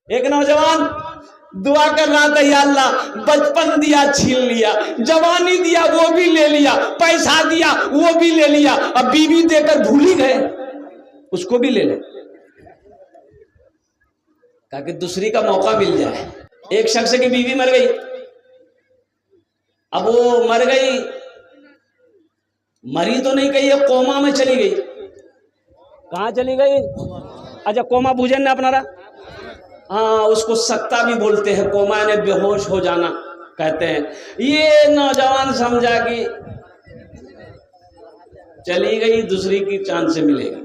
एक नौजवान दुआ कर रहा था, या अल्लाह बचपन दिया छीन लिया, जवानी दिया वो भी ले लिया, पैसा दिया वो भी ले लिया, अब बीवी देकर भूल ही गए, उसको भी ले ले, ताकि दूसरी का मौका मिल जाए। एक शख्स की बीवी मर गई, अब वो मर गई, मरी तो नहीं गई, कोमा में चली गई। कहाँ चली गई? अच्छा, कोमा भूजन ने अपना रहा, हाँ, उसको सकता भी बोलते हैं, कोमा ने बेहोश हो जाना कहते हैं। ये नौजवान समझा कि चली गई, दूसरी की चांद से मिलेगी।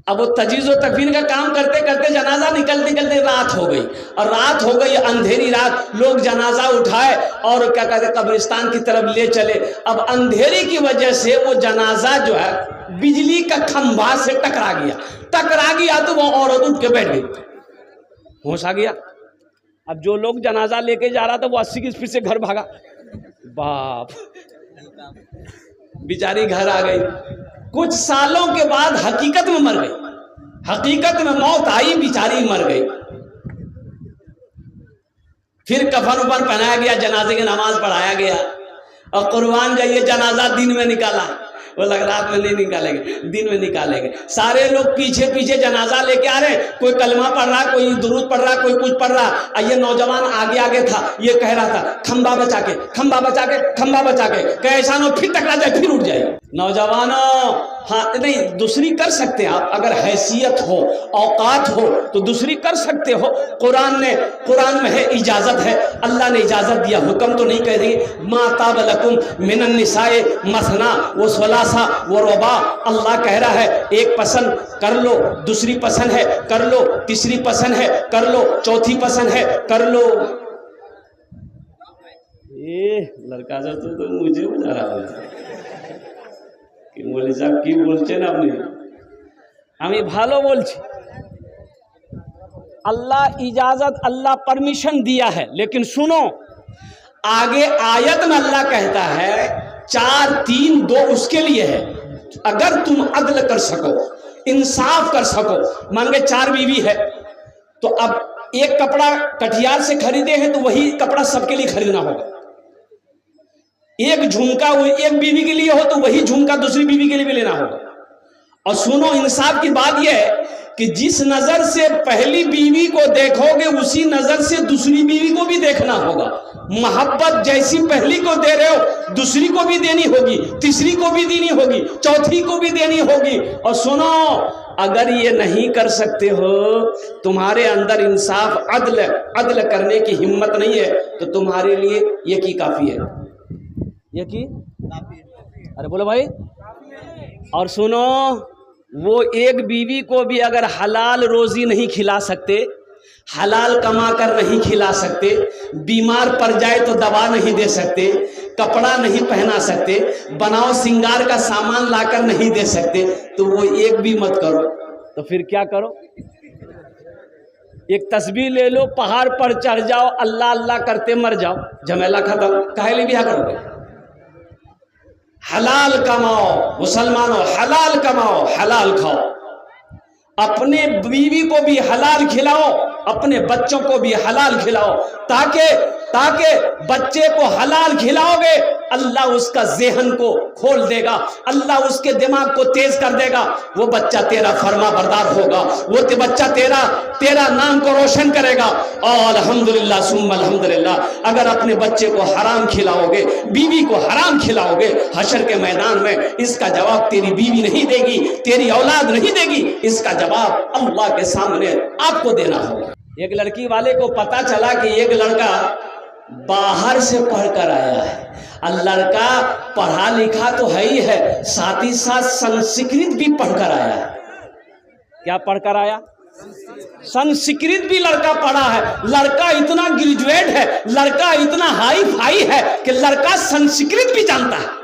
अब वो तजीज़ो तकफीन का काम करते करते जनाजा निकलते निकलते रात हो गई, और रात हो गई, अंधेरी रात, लोग जनाजा उठाए और क्या कहते कब्रिस्तान की तरफ ले चले। अब अंधेरी की वजह से वो जनाजा जो है बिजली का खंभा से टकरा गया तो वो औरत उठ के बैठ गई, होश आ गया। अब जो लोग जनाजा लेके जा रहा था वो 80 की स्पीड से घर भागा, बाप, बेचारी घर आ गई। कुछ सालों के बाद हकीकत में मर गई, हकीकत में मौत आई, बेचारी मर गई। फिर कफन उफन पहनाया गया, जनाजे की नमाज पढ़ाया गया, और कुर्बान जाइए जनाजा दिन में निकाला, वो लग रात में नहीं निकालेंगे, दिन में निकालेंगे। सारे लोग पीछे पीछे जनाजा लेके आ रहे हैं, कोई कलमा पढ़ रहा, कोई दुरूद पढ़ रहा, कोई कुछ पढ़ रहा। ये नौजवान आगे आगे था, ये कह रहा था खंबा बचा के, खंबा बचा के, खंबा बचा के, कैसा न फिर टकरा जाए, फिर उठ जाए। नौजवानों, हाँ नहीं, दूसरी कर सकते आप, अगर हैसियत हो, औकात हो तो दूसरी कर सकते हो। कुरान में है, इजाजत है, अल्लाह ने इजाजत दिया, हुक्म तो नहीं कह रही। मा ताब लकुम मिनन निसाए मसना व सलासा व रुबा, अल्लाह कह रहा है एक पसंद कर लो, दूसरी पसंद है कर लो, तीसरी पसंद है कर लो, चौथी पसंद है कर लो। ये लड़का सब तो मुझे बता रहा है कि बोले साहब की बोलते ना, अपने हमें भालो बोलছি। अल्लाह इजाजत, अल्लाह परमिशन दिया है, लेकिन सुनो, आगे आयत में अल्लाह कहता है 4 3 2 उसके लिए है। अगर तुम अदल कर सको, इंसाफ कर सको, मान के 4 बीवी है, तो अब एक कपड़ा कटियार से खरीदे हैं तो वही कपड़ा सबके लिए खरीदना होगा। एक झुमका एक बीवी के लिए हो तो वही झुमका दूसरी बीवी के लिए भी लेना होगा। और सुनो, इंसाफ की बात यह है कि जिस नजर से पहली बीवी को देखोगे उसी नजर से दूसरी बीवी को भी देखना होगा। मोहब्बत जैसी पहली को दे रहे हो दूसरी को भी देनी होगी, तीसरी को भी देनी होगी, चौथी को भी देनी होगी। और सुनो, अगर ये नहीं कर सकते हो, तुम्हारे अंदर इंसाफ अदल करने की हिम्मत नहीं है, तो तुम्हारे लिए ये की काफी है, ये की, अरे बोलो भाई। और सुनो, वो एक बीवी को भी अगर हलाल रोजी नहीं खिला सकते, हलाल कमा कर नहीं खिला सकते, बीमार पड़ जाए तो दवा नहीं दे सकते, कपड़ा नहीं पहना सकते, बनाओ सिंगार का सामान लाकर नहीं दे सकते, तो वो एक भी मत करो, तो फिर क्या करो? एक तस्बीह ले लो, पहाड़ पर चढ़ जाओ, अल्लाह अल्लाह करते मर जाओ, झमेला खत्म। काहे लिए ब्याह करोगे? हलाल कमाओ मुसलमानों, हलाल कमाओ, हलाल खाओ, अपने बीवी को भी हलाल खिलाओ, अपने बच्चों को भी हलाल खिलाओ, ताकि बच्चे को हलाल खिलाओगे, अल्लाह उसका ज़हन को खोल देगा, अल्लाह उसके दिमाग को तेज कर देगा, वो बच्चा तेरा फरमा बरदार होगा, वो बच्चा तेरा नाम को रोशन करेगा। और अल्हम्दुलिल्लाह सुम्मा अल्हम्दुलिल्लाह, अगर अपने बच्चे को हराम खिलाओगे, बीवी को हराम खिलाओगे, हशर के मैदान में इसका जवाब तेरी बीवी नहीं देगी, तेरी औलाद नहीं देगी, इसका जवाब अल्लाह के सामने आपको देना होगा। एक लड़की वाले को पता चला कि एक लड़का बाहर से पढ़कर आया है, और लड़का पढ़ा लिखा तो है ही है, साथ ही साथ संस्कृत भी पढ़कर आया है। क्या पढ़कर आया? संस्कृत भी लड़का पढ़ा है। लड़का इतना ग्रेजुएट है, लड़का इतना हाई फाई है कि लड़का संस्कृत भी जानता है।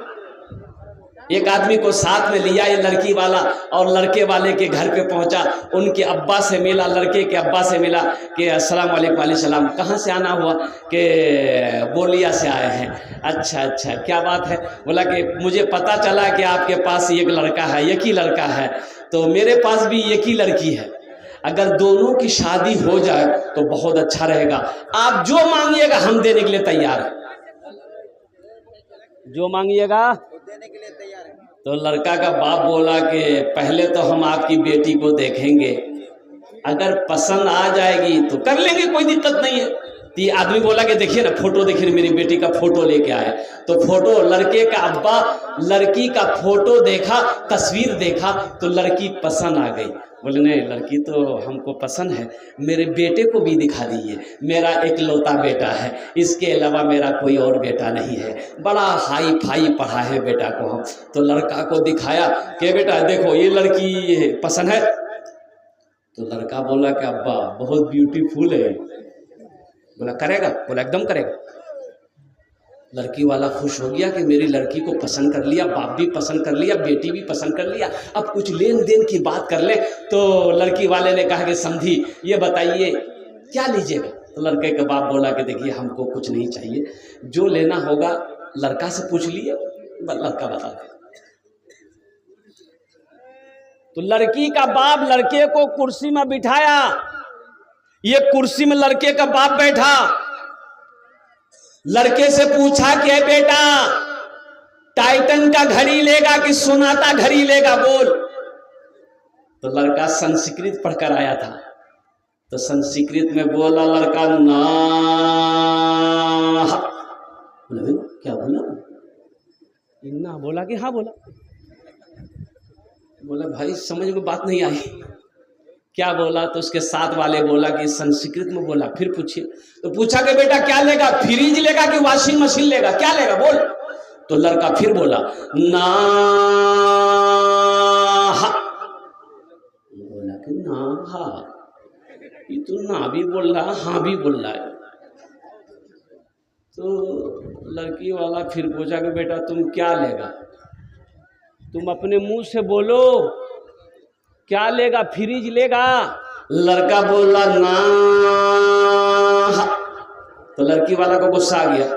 एक आदमी को साथ में लिया ये लड़की वाला, और लड़के वाले के घर पे पहुंचा, उनके अब्बा से मिला, लड़के के अब्बा से मिला कि अस्सलाम वालेकुम। वालेकुम सलाम। कहाँ से आना हुआ? कि बोलिया से आए हैं। अच्छा, क्या बात है? बोला कि मुझे पता चला कि आपके पास एक लड़का है, एक ही लड़का है, तो मेरे पास भी एक ही लड़की है। अगर दोनों की शादी हो जाए तो बहुत अच्छा रहेगा। आप जो मांगिएगा हम देने के लिए तैयार हैं, जो मांगिएगा देने के लिए तैयार है। तो लड़का का बाप बोला कि पहले तो हम आपकी बेटी को देखेंगे, अगर पसंद आ जाएगी तो कर लेंगे, कोई दिक्कत नहीं है। तो ये आदमी बोला कि देखिए ना फोटो, देखिए मेरी बेटी का फोटो लेके आए। तो फोटो, लड़के का अब्बा लड़की का फोटो देखा, तस्वीर देखा तो लड़की पसंद आ गई। बोले नहीं लड़की तो हमको पसंद है, मेरे बेटे को भी दिखा दीजिए, मेरा एकलौता बेटा है, इसके अलावा मेरा कोई और बेटा नहीं है, बड़ा हाई फाई पढ़ा है बेटा को हम। तो लड़का को दिखाया कि बेटा देखो ये लड़की पसंद है। तो लड़का बोला कि अब्बा बहुत ब्यूटीफुल है। बोला करेगा? बोला एकदम करेगा। लड़की वाला खुश हो गया कि मेरी लड़की को पसंद कर लिया, बाप भी पसंद कर लिया, बेटी भी पसंद कर लिया, अब कुछ लेन देन की बात कर ले। तो लड़की वाले ने कहा कि समझी ये बताइए क्या लीजिएगा? तो लड़के के बाप बोला कि देखिए हमको कुछ नहीं चाहिए, जो लेना होगा लड़का से पूछ लिए, लड़का बता दे। तो लड़की का बाप लड़के को कुर्सी में बिठाया, ये कुर्सी में लड़के का बाप बैठा, लड़के से पूछा कि बेटा टाइटन का घड़ी लेगा कि सोनाटा घड़ी लेगा बोल। तो लड़का संस्कृत पढ़कर आया था, तो संस्कृत में बोला लड़का ना। क्या बोला? ना बोला कि हाँ बोला। बोला भाई समझ में बात नहीं आई, क्या बोला? तो उसके साथ वाले बोला कि संस्कृत में बोला। फिर पूछिए, तो पूछा कि बेटा क्या लेगा, फ्रिज लेगा कि वॉशिंग मशीन लेगा, क्या लेगा बोल? तो लड़का फिर बोला ना। बोला कि ना हा, ये तो ना भी बोल रहा हाँ भी बोल रहा है। तो लड़की वाला फिर पूछा कि बेटा तुम क्या लेगा, तुम अपने मुंह से बोलो क्या लेगा, फ्रिज लेगा? लड़का बोला ना। तो लड़की वाला को गुस्सा आ गया,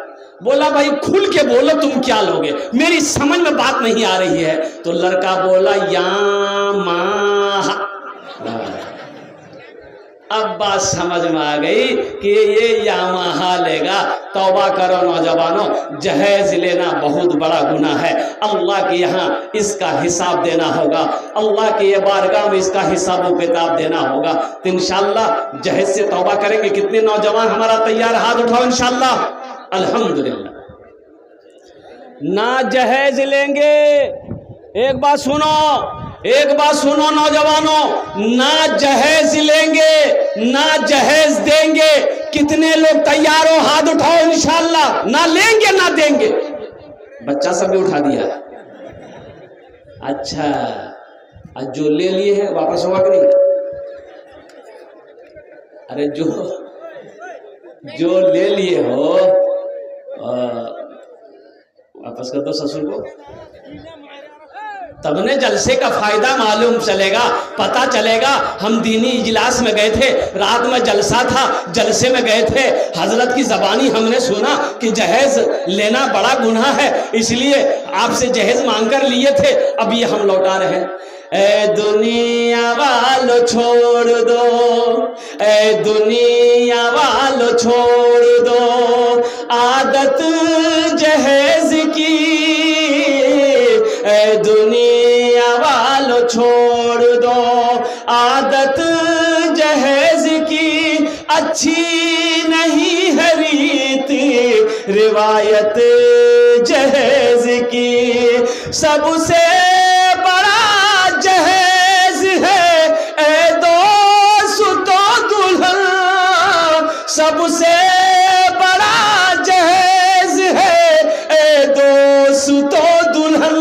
बोला भाई खुल के बोलो तुम क्या लोगे, मेरी समझ में बात नहीं आ रही है। तो लड़का बोला यामाहा। अब बात समझ में आ गई कि ये यामाहा लेगा। तौबा करो नौजवानों, जहेज लेना बहुत बड़ा गुनाह है। अल्लाह के यहाँ इसका हिसाब देना होगा, अल्लाह के ये बारगाह में इसका हिसाब व किताब देना होगा। तो इंशाअल्लाह जहेज से तौबा करेंगे। कितने नौजवान हमारा तैयार? हाथ उठाओ इंशाअल्लाह। अल्हम्दुलिल्लाह। ना जहेज लेंगे, एक बात सुनो, एक बात सुनो नौजवानों, ना जहेज लेंगे ना जहेज देंगे। कितने लोग तैयार हो? हाथ उठाओ इंशाअल्लाह। ना लेंगे ना देंगे। बच्चा सब भी उठा दिया। अच्छा, आज जो ले लिए हैं वापस होगा कि नहीं? अरे जो ले लिए हो वापस कर दो ससुर को, तब ने जलसे का फायदा मालूम चलेगा, पता चलेगा। हम दीनी इजलास में गए थे, रात में जलसा था, जलसे में गए थे, हजरत की ज़बानी हमने सुना कि जहेज लेना बड़ा गुनाह है, इसलिए आपसे जहेज मांगकर लिए थे, अब ये हम लौटा रहे हैं। ए दुनिया वालों छोड़ दो, ए दुनिया वालों छोड़ दो आदत जहेज की, ए दुनिया वालों छोड़ दो आदत जहेज की। अच्छी नहीं है रीति रिवायत जहेज की, सबसे बड़ा जहेज है ए दोस्तों दुल्हन, सबसे बड़ा जहेज है ए दोस्तों दुल्हन।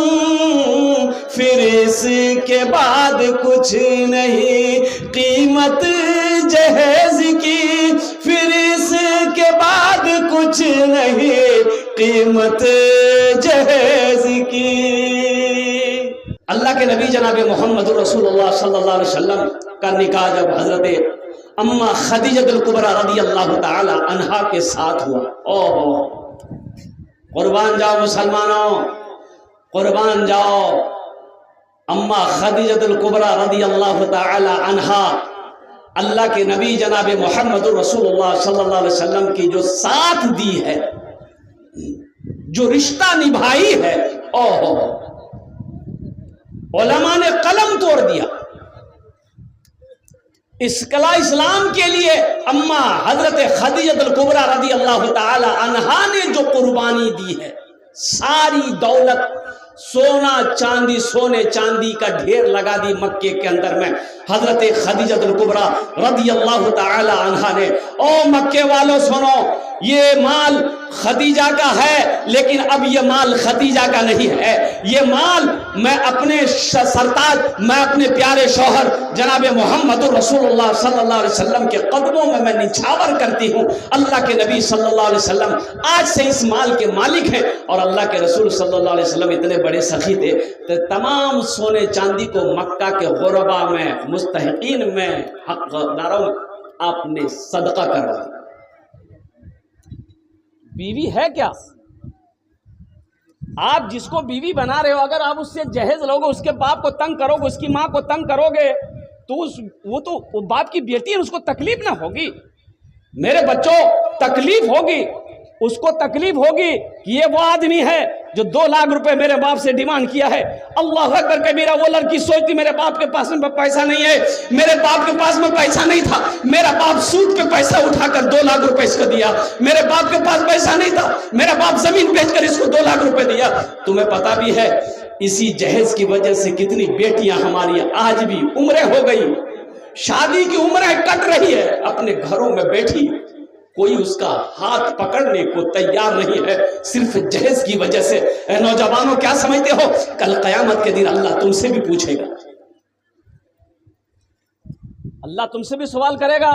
फिर इसके बाद कुछ नहीं कीमत जहेज की, फिर इसके बाद कुछ नहीं कीमत जहेज की। अल्लाह के नबी जनाब मोहम्मद रसूलुल्लाह सल्लल्लाहु अलैहि वसल्लम का निकाह जब हजरत अम्मा खदीजतुल कुबरा रदियल्लाहु ताला अन्हा के साथ हुआ, ओहो कुर्बान जाओ मुसलमानों, कुर्बान जाओ। अम्मा खदीजतुल कुबरा रदियल्लाहु ताला अन्हा अल्लाह के नबी जनाब मोहम्मद रसूलुल्लाह सल्लल्लाहु अलैहि वसल्लम की जो साथ दी है, जो रिश्ता निभाई है, ओहो, उलमा ने कलम तोड़ दिया। इस्लाम के लिए अम्मा हजरत खदीजतुल कुबरा रदी अल्लाह ताला अन्हा ने जो कुर्बानी दी है, सारी दौलत, सोना चांदी, सोने चांदी का ढेर लगा दी मक्के के अंदर में हजरत खदीजतुल कुबरा रदी अल्लाह ताला अन्हा ने। ओ मक्के वालों सुनो, ये माल खदीजा का है, लेकिन अब ये माल खदीजा का नहीं है, ये माल मैं अपने सरताज, मैं अपने प्यारे शौहर जनाब मोहम्मद रसूलुल्लाह सल्लल्लाहु अलैहि वसल्लम के कदमों में मैं निछावर करती हूँ। अल्लाह के नबी सल्लल्लाहु अलैहि वसल्लम आज से इस माल के मालिक हैं, और अल्लाह के रसूल सल्लल्लाहु अलैहि वसल्लम इतने बड़े सखी थे तो तमाम सोने चांदी को मक्का के गुरबा में, मुस्तहिकीन में, हकदारों में आपने सदका करवा दिया। बीवी है क्या? आप जिसको बीवी बना रहे हो, अगर आप उससे जहेज लोगे, उसके बाप को तंग करोगे, उसकी माँ को तंग करोगे, तो वो बाप की बेटी है, उसको तकलीफ ना होगी? मेरे बच्चों, तकलीफ होगी, उसको तकलीफ होगी कि ये वो आदमी है जो 2 लाख रुपए मेरे बाप से डिमांड किया है। अल्लाह अकबर कबीरा। वो लड़की सोचती मेरे बाप के पास में पैसा नहीं है, मेरे बाप के पास में पैसा नहीं था, मेरा बाप सूद पे पैसा उठाकर 2 लाख रुपए इसको दिया, मेरे बाप के पास पैसा नहीं था, मेरा बाप जमीन बेचकर इसको 2 लाख रुपए दिया। तुम्हें पता भी है इसी जहेज की वजह से कितनी बेटियां हमारी आज भी उम्रें हो गई, शादी की उम्रें कट रही है, अपने घरों में बैठी, कोई उसका हाथ पकड़ने को तैयार नहीं है, सिर्फ जहेज की वजह से। नौजवानों, क्या समझते हो, कल कयामत के दिन अल्लाह तुमसे भी पूछेगा, अल्लाह तुमसे भी सवाल करेगा।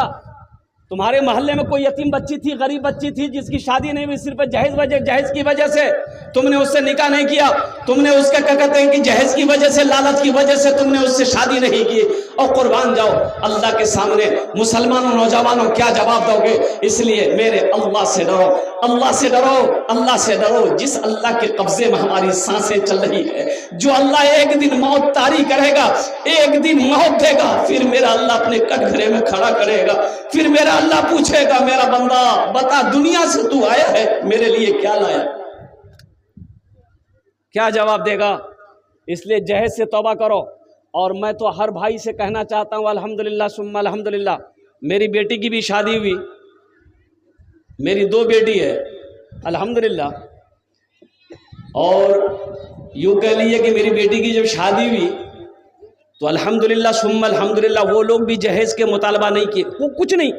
तुम्हारे मोहल्ले में कोई यतीम बच्ची थी, गरीब बच्ची थी, जिसकी शादी नहीं हुई, सिर्फ जहेज की वजह से तुमने उससे निकाह नहीं किया, तुमने उसका क्या कहते हैं कि जहेज की वजह से, लालच की वजह से तुमने उससे शादी नहीं की, और कुर्बान जाओ अल्लाह के सामने। मुसलमानों, नौजवानों, क्या जवाब दोगे? इसलिए मेरे अल्लाह से डरो, अल्लाह से डरो, अल्लाह से डरो, जिस अल्लाह के कब्जे में हमारी सांसें चल रही है, जो अल्लाह एक दिन मौत तारी करेगा, एक दिन मौत देगा, फिर मेरा अल्लाह अपने कटघरे में खड़ा करेगा, फिर मेरा अल्लाह पूछेगा, मेरा बंदा बता दुनिया से तू आया है, मेरे लिए क्या लाया? क्या जवाब देगा? इसलिए जहेज से तौबा करो। और मैं तो हर भाई से कहना चाहता हूँ, अल्हम्दुलिल्लाह सुम्मा अल्हम्दुलिल्लाह, मेरी बेटी की भी शादी हुई, मेरी 2 बेटी है अल्हम्दुलिल्लाह, और यूँ कह लीजिए कि मेरी बेटी की जब शादी हुई तो अल्हम्दुलिल्लाह सुम्मा अल्हम्दुलिल्लाह वो लोग भी जहेज के मुतालबा नहीं किए, वो कुछ नहीं,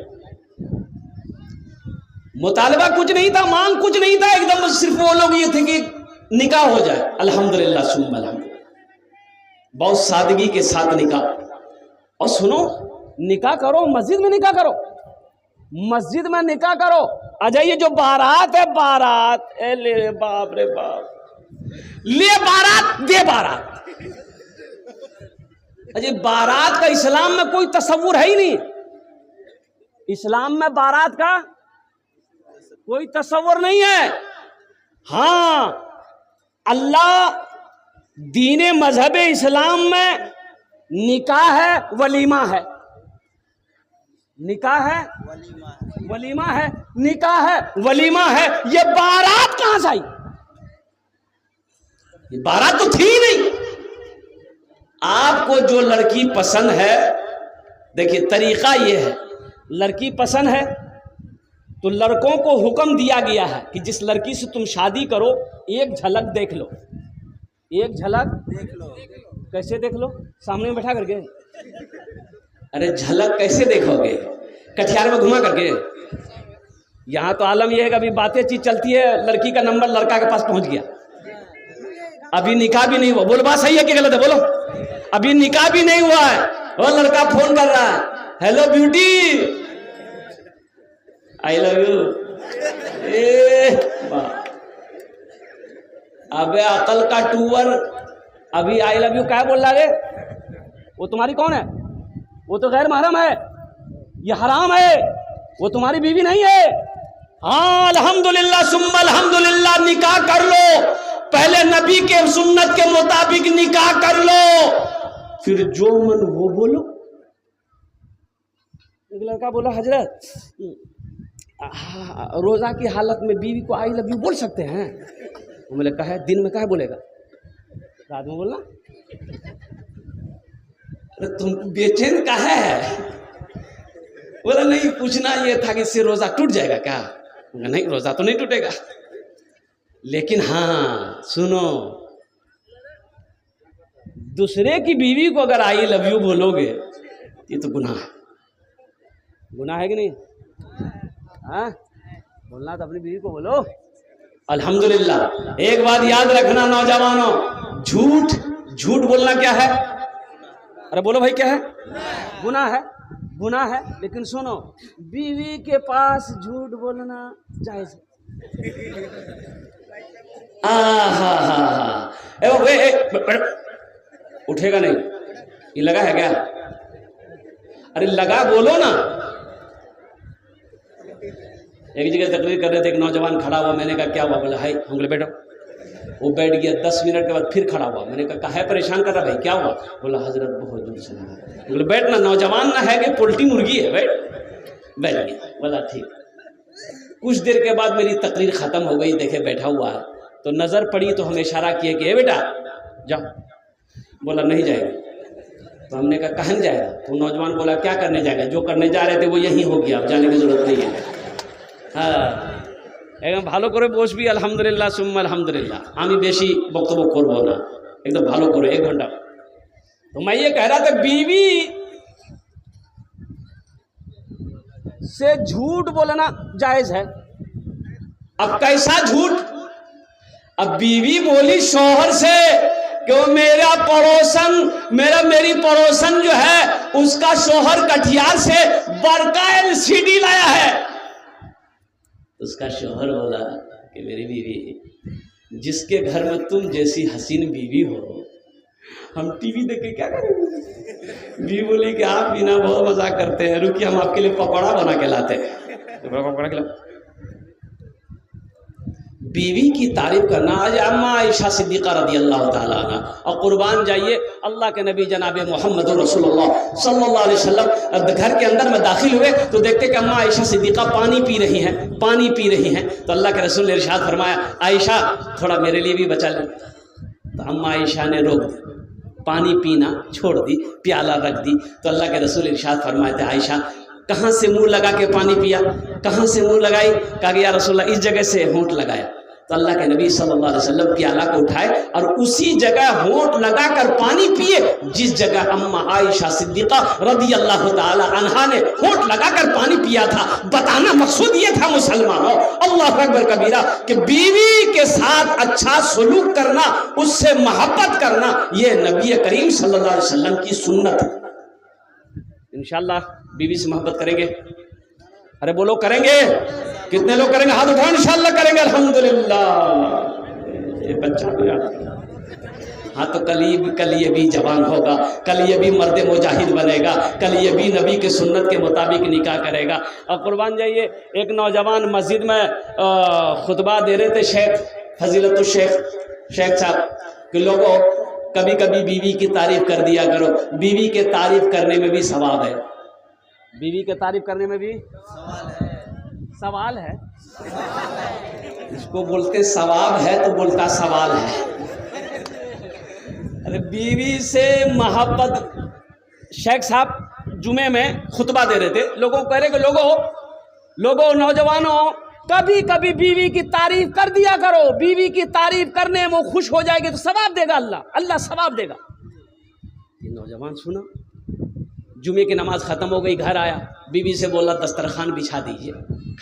मुतालबा कुछ नहीं था, मांग कुछ नहीं था, एकदम सिर्फ वो लोग ये थे कि निकाह हो जाए। अल्हम्दुलिल्लाह सुम्मा अल्हम्दुलिल्लाह, बहुत सादगी के साथ निकाह। और सुनो, निकाह करो, मस्जिद में निकाह करो, मस्जिद में निकाह करो। अच्छा, ये जो बारात है, बारात, ले बाप रे बाप, ले बारात दे बारात। अजय, बारात का इस्लाम में कोई तस्वुर है ही नहीं, इस्लाम में बारात का कोई तस्वुर नहीं है। हाँ, अल्लाह दीने मजहब इस्लाम में निकाह है, वलीमा है, निकाह है, वलीमा है, निकाह है, वलीमा है। ये बारात कहां से आई? ये बारात तो थी नहीं। आपको जो लड़की पसंद है, देखिए तरीका ये है, लड़की पसंद है तो लड़कों को हुक्म दिया गया है कि जिस लड़की से तुम शादी करो, एक झलक देख लो, एक झलक देख लो। कैसे देख लो? सामने में बैठा करके? अरे झलक कैसे देखोगे? कटियार में घुमा करके? यहाँ तो आलम यह है कि अभी बातें चीज चलती है, लड़की का नंबर लड़का के पास पहुंच गया, अभी निकाह भी नहीं हुआ। बोलो बात सही है कि गलत है? बोलो, अभी निकाह भी नहीं हुआ है, वो लड़का फोन कर रहा है, hello beauty, I love you. अबे अकल का टूवर, अभी आई लव यू क्या बोल रहा है? वो तुम्हारी कौन है? वो तो गैर महरम है, ये हराम है, वो तुम्हारी बीवी नहीं है। हाँ, अल्हम्दुलिल्लाह सुम्मा अल्हम्दुलिल्लाह, निकाह कर लो, पहले नबी के सुन्नत के मुताबिक निकाह कर लो, फिर जो मन वो बोलो। एक लड़का बोला हजरत रोज़ा की हालत में बीवी को आई लव यू बोल सकते हैं? मैंने कहा दिन में कहा बोलेगा, रात में बोलना। अरे तुम बेचैन का है? बोला नहीं, पूछना ये था कि इससे रोज़ा टूट जाएगा क्या? नहीं, रोज़ा तो नहीं टूटेगा, लेकिन हाँ सुनो, दूसरे की बीवी को अगर आई लव यू बोलोगे ये तो गुनाह है। गुनाह है कि नहीं? हाँ, बोलना तो अपनी बीवी को बोलो। अल्हम्दुलिल्लाह। एक बात याद रखना नौजवानों, झूठ बोलना क्या है? अरे बोलो भाई, क्या है? गुनाह है, गुनाह है। लेकिन सुनो, बीवी के पास झूठ बोलना जायज है। उठेगा नहीं, ये लगा है क्या? अरे लगा बोलो ना। एक जगह तकरीर कर रहे थे, एक नौजवान खड़ा हुआ, मैंने कहा क्या हुआ? बोला हाय, हम बोले बैठो। वो बैठ गया, 10 मिनट के बाद फिर खड़ा हुआ। मैंने कहा है परेशान कर रहा भाई, क्या हुआ? बोला हजरत बहुत जोर से लगा। बोले बैठ ना, नौजवान ना है कि पोल्ट्री मुर्गी है, बैठ गया। बोला ठीक। कुछ देर के बाद मेरी तकरीर ख़त्म हो गई, देखे बैठा हुआ है, तो नज़र पड़ी तो हमें इशारा किया कि ए बेटा जाओ। बोला नहीं जाएगा। तो हमने कहा कहाँ जाएगा? तो नौजवान बोला क्या करने जाएगा? जो करने जा रहे थे वो यही हो गया, अब जाने की जरूरत नहीं है। हाँ, एकदम ভালো করে বসবি। আলহামদুলিল্লাহ সুম্মা আলহামদুলিল্লাহ। আমি বেশি বক্তব্য করব না, एकदम ভালো করে 1 घंटा। तो मैं ये कह रहा था, बीवी से झूठ बोलना जायज है। अब कैसा झूठ? अब बीवी बोली शौहर से कि वो मेरी पड़ोसन जो है उसका शौहर कटिहार से बड़का LCD लाया है। उसका शौहर बोला कि मेरी बीवी, जिसके घर में तुम जैसी हसीन बीवी हो, हम टीवी देख के क्या करेंगे? बीवी बोली कि आप बिना बहुत मजाक करते हैं, रुकिए हम आपके लिए पकौड़ा बना के लाते हैं। तो पकौड़ा खिलाओ। बीवी की तारीफ करना। आज अम्मा आयशा सिद्दीक़ा रज़ी अल्लाह ताला अन्हा, और कुर्बान जाइए अल्लाह के नबी जनाब मोहम्मद रसूलुल्लाह सल्लल्लाहु अलैहि वसल्लम घर के अंदर में दाखिल हुए तो देखते कि अम्मा आयशा सिद्दीक़ा पानी पी रही हैं। तो अल्लाह के रसूल ने इरशाद फरमाया, आयशा थोड़ा मेरे लिए भी बचा ले। तो अम्मा आयशा ने रोक दी, पानी पीना छोड़ दी, प्याला रख दी। तो अल्लाह के रसूल इरशाद फरमाए थे, आयशा कहाँ से मुंह लगा के पानी पिया? कहाँ से मुंह लगाई? कहा कि या रसूलल्लाह इस जगह से होंठ लगाया। तो अल्लाह के नबी सल्लल्लाहु अलैहि वसल्लम प्याला को उठाए और उसी जगह होंठ लगाकर पानी पिए जिस जगह अम्मा आयशा सिद्दीक़ा रज़ी अल्लाह ताला अन्हा ने होंठ लगाकर पानी पिया था। बताना मकसूद ये था मुसलमानों, अल्लाह अकबर कबीरा, कि बीवी के साथ अच्छा सलूक करना, उससे मोहब्बत करना, ये नबी करीम सल्लल्लाहु अलैहि वसल्लम की सुन्नत है। इंशाअल्लाह बीवी से मोहब्बत करेंगे। अरे बोलो करेंगे? कितने लोग करेंगे? हाथ उठाओ। इंशाअल्लाह करेंगे, अल्हम्दुलिल्लाह। ये बच्चा भी हाँ, तो कल ये भी जवान होगा, कल ये भी मर्द मुजाहिद बनेगा, कल ये भी नबी के सुन्नत के मुताबिक निकाह करेगा। अब कुर्बान जाइए, एक नौजवान मस्जिद में खुतबा दे रहे थे, शेख साहब कि लोगों कभी कभी बीवी की तारीफ कर दिया करो। बीवी के तारीफ करने में भी सवाब है। बीवी के तारीफ करने में भी सवाल है। इसको बोलते सवाब है तो बोलता सवाल है। अरे बीवी से मोहब्बत। शेख साहब जुमे में खुतबा दे रहे थे, लोगों को कह रहे कि लोगों नौजवानों, कभी कभी बीवी की तारीफ कर दिया करो। बीवी की तारीफ करने में वो खुश हो जाएगी तो सवाब देगा अल्लाह सवाब देगा। ये नौजवान सुना, जुमे की नमाज ख़त्म हो गई, घर आया, बीवी से बोला दस्तरखान बिछा दीजिए,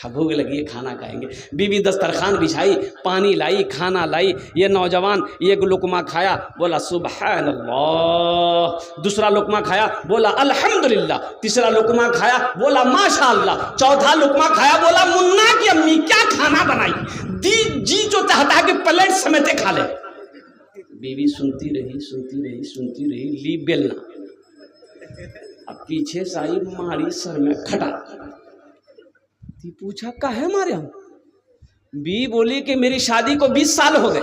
भूख लगी है, खाना खाएंगे। बीवी दस्तरखान बिछाई, पानी लाई, खाना लाई। ये नौजवान एक लुकमा खाया, बोला सुबहान अल्लाह। दूसरा लुकमा खाया, बोला अल्हम्दुलिल्लाह। तीसरा लुकमा खाया, बोला माशाअल्लाह। चौथा लुकमा खाया, बोला मुन्ना की अम्मी क्या खाना बनाई, जी जो चाहता है कि प्लेट समेटे खा ले। बीवी सुनती रही, ली बेलना, अब पीछे से आई, मारी सर में खटा। पूछा काहे मारे हम? बी बोली कि मेरी शादी को 20 साल हो गए,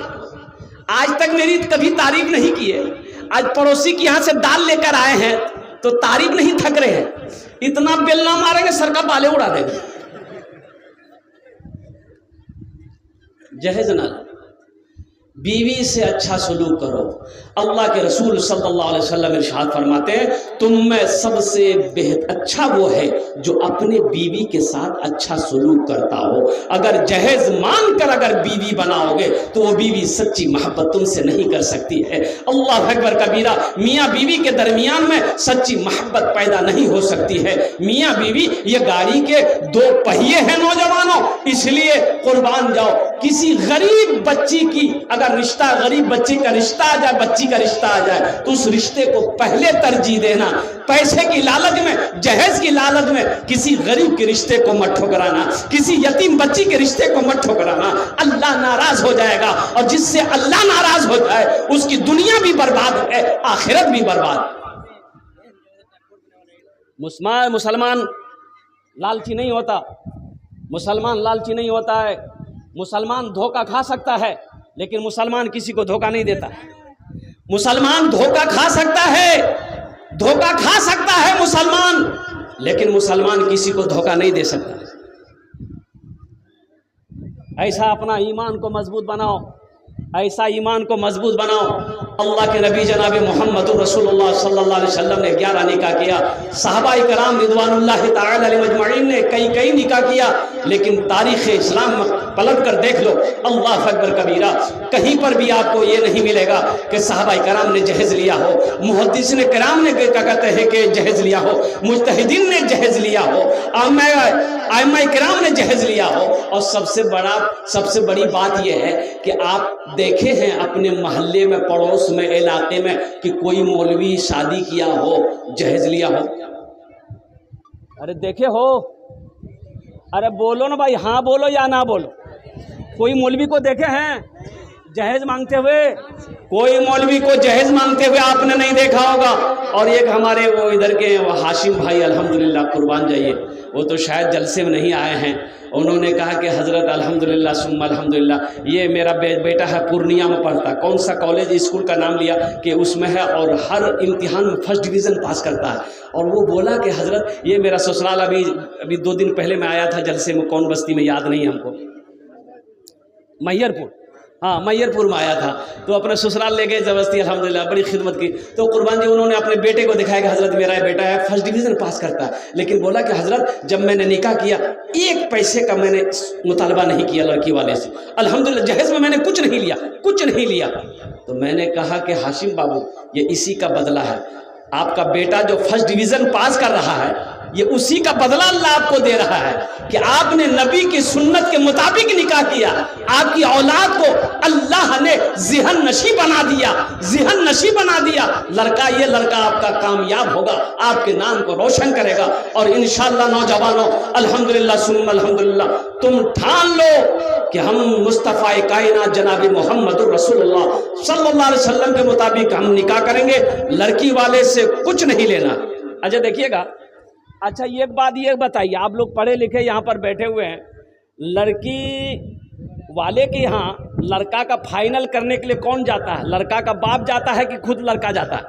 आज तक मेरी कभी तारीफ नहीं की है। आज पड़ोसी के यहाँ से दाल लेकर आए हैं तो तारीफ नहीं थक रहे हैं। इतना बेलना मारेंगे सर का बाले उड़ा देंगे। जहेज ना लो, बीवी से अच्छा सलूक करो। अल्लाह के रसूल सल्लल्लाहु अलैहि वसल्लम इरशाद फरमाते हैं, तुम में सबसे अच्छा वो है जो अपने बीवी के साथ अच्छा सलूक करता हो। अगर जहेज मानकर अगर बीवी बनाओगे तो वो बीवी सच्ची मोहब्बत तुमसे नहीं कर सकती है। अल्लाह अकबर कबीरा, मियाँ बीवी के दरमियान में सच्ची मोहब्बत पैदा नहीं हो सकती है। मियाँ बीवी ये गाड़ी के दो पहिए हैं नौजवानों, इसलिए कुर्बान जाओ। किसी गरीब बच्ची की अगर रिश्ता, गरीब बच्ची का रिश्ता आ जाए, बच्ची का रिश्ता आ जाए, तो उस रिश्ते को पहले तरजीह देना। पैसे की लालच में, जहेज की लालच में किसी गरीब के रिश्ते को मत ठुकराना, किसी यतीम बच्ची के रिश्ते को मत ठुकराना। अल्लाह नाराज हो जाएगा, और जिससे अल्लाह नाराज हो जाए उसकी दुनिया भी बर्बाद है, आखिरत भी बर्बाद। मुसलमान लालची नहीं होता, मुसलमान लालची नहीं होता है। मुसलमान धोखा खा सकता है लेकिन मुसलमान किसी को धोखा नहीं देता। मुसलमान धोखा खा सकता है, धोखा खा सकता है मुसलमान, लेकिन मुसलमान किसी को धोखा नहीं दे सकता। ऐसा अपना ईमान को मजबूत बनाओ, ऐसा ईमान को मजबूत बनाओ। अल्लाह के नबी जनाब मोहम्मद रसूलुल्लाह सल्लल्लाहु अलैहि वसल्लम ने 11 निकाह किया। सहाबाए कराम रिदवानुल्लाहि ताला अलैहिम अजमईन ने कई निकाह किया, लेकिन तारीख़ इस्लाम में पलट कर देख लो, अल्लाह अकबर कबीरा, कहीं पर भी आपको ये नहीं मिलेगा कि सहाबाए कराम ने जहेज लिया हो, मुहद्दिसीन कराम ने क्या कहते हैं कि जहेज लिया हो, मुज्तहिदीन ने जहेज लिया हो, आइम्मा कराम ने जहेज लिया हो। और सबसे बड़ी बात यह है कि आप देखे हैं अपने मोहल्ले में, पड़ोस में, इलाके में कि कोई मौलवी शादी किया हो, जहेज लिया हो? अरे देखे हो? अरे बोलो ना भाई, हाँ बोलो या ना बोलो। कोई मौलवी को देखे हैं जहेज मांगते हुए? कोई मौलवी को जहेज मांगते हुए आपने नहीं देखा होगा। और एक हमारे वो इधर के वो हाशिम भाई, अल्हम्दुलिल्लाह कुर्बान जाइए, वो तो शायद जलसे में नहीं आए हैं। उन्होंने कहा कि हज़रत अल्हम्दुलिल्लाह सुम्मा अल्हम्दुलिल्लाह, ये मेरा बेटा है पूर्णिया में पढ़ता, कौन सा कॉलेज स्कूल का नाम लिया कि उसमें है, और हर इम्तिहान में फर्स्ट डिवीज़न पास करता है। और वो बोला कि हज़रत ये मेरा ससुराल अभी 2 दिन पहले मैं आया था जलसे में, कौन बस्ती में याद नहीं हमको, मैयरपुर, हाँ मैयरपुर में आया था। तो अपने ससुराल ले गए ज़बरदस्ती, अल्हम्दुलिल्लाह बड़ी खिदमत की। तो कुर्बान जी उन्होंने अपने बेटे को दिखाया कि हज़रत मेरा बेटा है, फर्स्ट डिवीज़न पास करता है, लेकिन बोला कि हज़रत जब मैंने निकाह किया 1 पैसे का मैंने मुतालबा नहीं किया लड़की वाले से, अल्हम्दुलिल्लाह जहेज में मैंने कुछ नहीं लिया। तो मैंने कहा कि हाशिम बाबू, ये इसी का बदला है। आपका बेटा जो फर्स्ट डिवीज़न पास कर रहा है, ये उसी का बदला अल्लाह आपको दे रहा है कि आपने नबी की सुन्नत के मुताबिक निकाह किया। आपकी औलाद को अल्लाह ने ज़िहन नशी बना दिया। ये लड़का आपका कामयाब होगा, आपके नाम को रोशन करेगा। और इंशाअल्लाह नौजवानों, अल्हम्दुलिल्लाह सुम्मा अल्हम्दुलिल्लाह, तुम ठान लो कि हम मुस्तफ़ा कायनात जनाब मोहम्मद रसूलुल्लाह सल्लल्लाहु अलैहि वसल्लम के मुताबिक हम निकाह करेंगे, लड़की वाले से कुछ नहीं लेना। अच्छा देखिएगा, अच्छा एक बात ये बताइए, आप लोग पढ़े लिखे यहाँ पर बैठे हुए हैं, लड़की वाले के यहाँ लड़का का फाइनल करने के लिए कौन जाता है? लड़का का बाप जाता है कि खुद लड़का जाता है?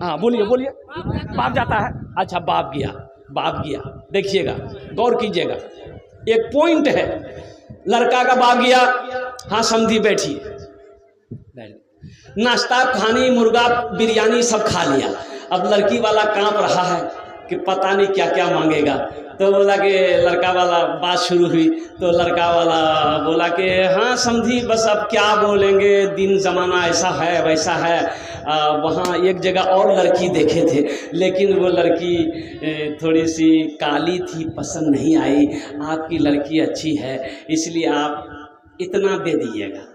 हाँ बोलिए, बाप जाता है। अच्छा बाप गया। देखिएगा, गौर कीजिएगा, एक पॉइंट है, लड़का का बाप गया, हाँ समझी बैठिए, नाश्ता खानी, मुर्गा बिरयानी सब खा लिया। अब लड़की वाला कांप रहा है कि पता नहीं क्या क्या मांगेगा। तो बोला कि लड़का वाला, बात शुरू हुई तो लड़का वाला बोला कि हाँ समझी, बस अब क्या बोलेंगे, दिन ज़माना ऐसा है वैसा है। वहाँ एक जगह और लड़की देखे थे, लेकिन वो लड़की थोड़ी सी काली थी, पसंद नहीं आई। आपकी लड़की अच्छी है, इसलिए आप इतना दे दीजिएगा।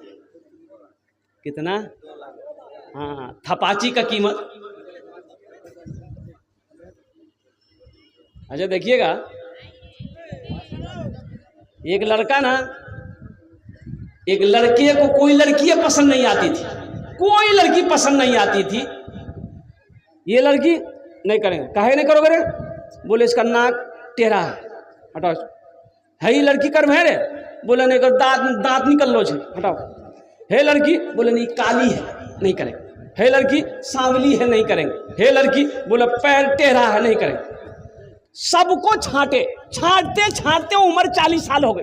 कितना? हाँ, थपाची का कीमत। अच्छा देखिएगा, एक लड़का ना, एक लड़के को कोई लड़की पसंद नहीं आती थी, कोई लड़की पसंद नहीं आती थी। ये लड़की नहीं करेंगे, काहे नहीं करोगे? बोले इसका नाक टेढ़ा है, हटाओ। है ये लड़की कर भैरे? बोले नहीं कर, दांत निकल लो, हटाओ। है लड़की? बोले नहीं काली है, नहीं करेंगे। है लड़की सांवली है, नहीं करेंगे। है लड़की? बोले पैर टेढ़ा है, नहीं करेंगे। सबको छांटे, छांटते छांटते उम्र 40 साल हो गई।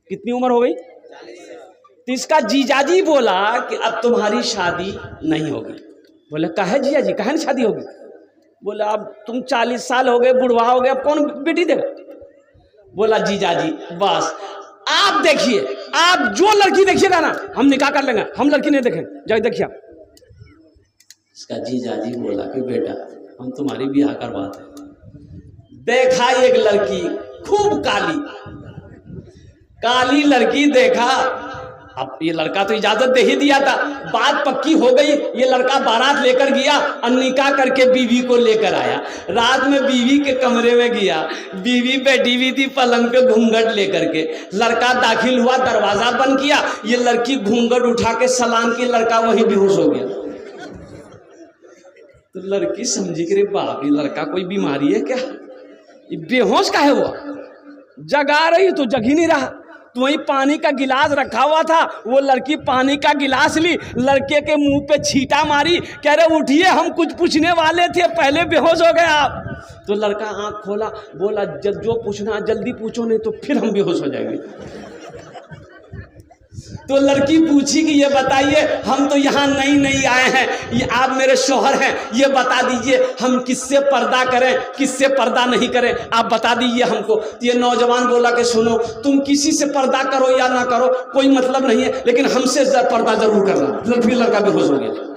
कितनी उम्र हो गई? तो इसका जीजाजी बोला कि अब तुम्हारी शादी नहीं होगी। बोले काहे जीजाजी, काहे नहीं शादी होगी? बोला अब तुम 40 साल हो गए, बुढ़वा हो गए, अब कौन बेटी देगा? बोला जीजाजी बस आप देखिए, आप जो लड़की देखिएगा ना हम निकाह कर लेंगे, हम लड़की नहीं देखेंगे, जाके देखिए आप। इसका जीजाजी बोला कि बेटा हम तुम्हारी ब्याह करवाते हैं। देखा एक लड़की खूब काली, काली लड़की देखा। अब ये लड़का तो इजाजत दे ही दिया था, बात पक्की हो गई। ये लड़का बारात लेकर गया और निकाह करके बीवी को लेकर आया। रात में बीवी के कमरे में गया, बीवी बैठी हुई थी पलंग पे घूंघट लेकर के। लड़का दाखिल हुआ, दरवाजा बंद किया, ये लड़की घूंघट उठा के सलाम की, लड़का वहीं बेहोश हो गया। तो लड़की समझी कि रे बाप ये लड़का कोई बीमारी है क्या, ये बेहोश काहे हुआ? जगा रही तो जग ही नहीं रहा। तो वहीं पानी का गिलास रखा हुआ था, वो लड़की पानी का गिलास ली, लड़के के मुंह पे छींटा मारी, कह रहे उठिए हम कुछ पूछने वाले थे, पहले बेहोश हो गए आप। तो लड़का आंख खोला, बोला जो पूछना जल्दी पूछो नहीं तो फिर हम बेहोश हो जाएंगे। तो लड़की पूछी कि ये बताइए हम तो यहाँ नई नई आए हैं, ये आप मेरे शौहर हैं, ये बता दीजिए हम किससे पर्दा करें किससे पर्दा नहीं करें, आप बता दीजिए हमको। तो ये नौजवान बोला कि सुनो तुम किसी से पर्दा करो या ना करो कोई मतलब नहीं है, लेकिन हमसे पर्दा जरूर करना। फिर लड़का बेहोश हो गया।